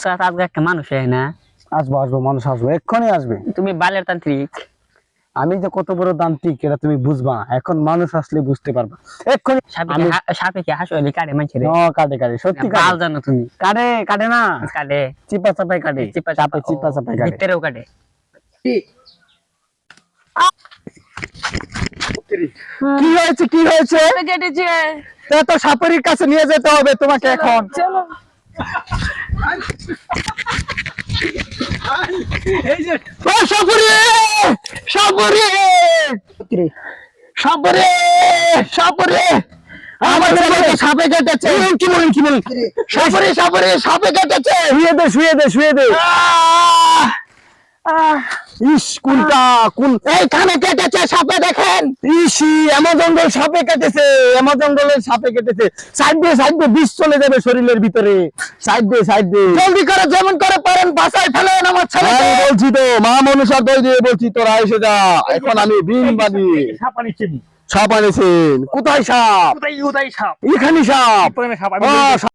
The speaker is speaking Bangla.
স্যার আজকে একটা মানুষ হয় না, আসবো আসবো, মানুষ আসবো, এক্ষুনি আসবে। তুমি বালের তান্ত্রিক। আমি যে কত বড় দান্তিক এটা তুমি বুঝবা না, এখন মানুষ আসলে বুঝতে পারবা এক্ষুনি। আমি সাপে কি হাসলে কাটে মানুষের? কাটে কাটে, সত্যি বাল কাটে। জানো তুমি? কাটে কাটে না, কাটে, চিপা চাপাই কাটে, চাপে চিপা চাপাই কাটে। ভিতরেও কাটে। কি হয়েছে কি হয়েছে? কেটেছে। তো সাপুরির কাছে নিয়ে যেতে হবে তোমাকে এখন। চলো। ও সাপুরি, সাপুরি, সাপুরি, সাপুরি, আমার ছেলেকে সাপে কেটেছে। কি বলেন কি বলেন? সাপুরি, সাপুরি, সাপে কেটেছে। শুয়ে দে শুয়ে দে শুয়ে দে। ইস কোনটা কোন? এইখানে কেটেছে সাপে, দেখেন। ইসি অ্যামাজন সাপে কেটেছে, অ্যামাজন সাপে কেটেছে। সাইড দিয়ে বিষ চলে যাবে শরীরের ভিতরে। সাইড দিয়ে জলদি করে যেমন করে পারেন বাঁচাই ফেলেন আমার ছেলেকে। আমি বলছি তো, মা মনুষা দই দিয়ে বলছি, তোরা এসে যা। এখন আমি বিন বাদি। সাপ আনেছেন? কোথায় সাপ? কোথায় সাপ? এখানে সাপ। সাপ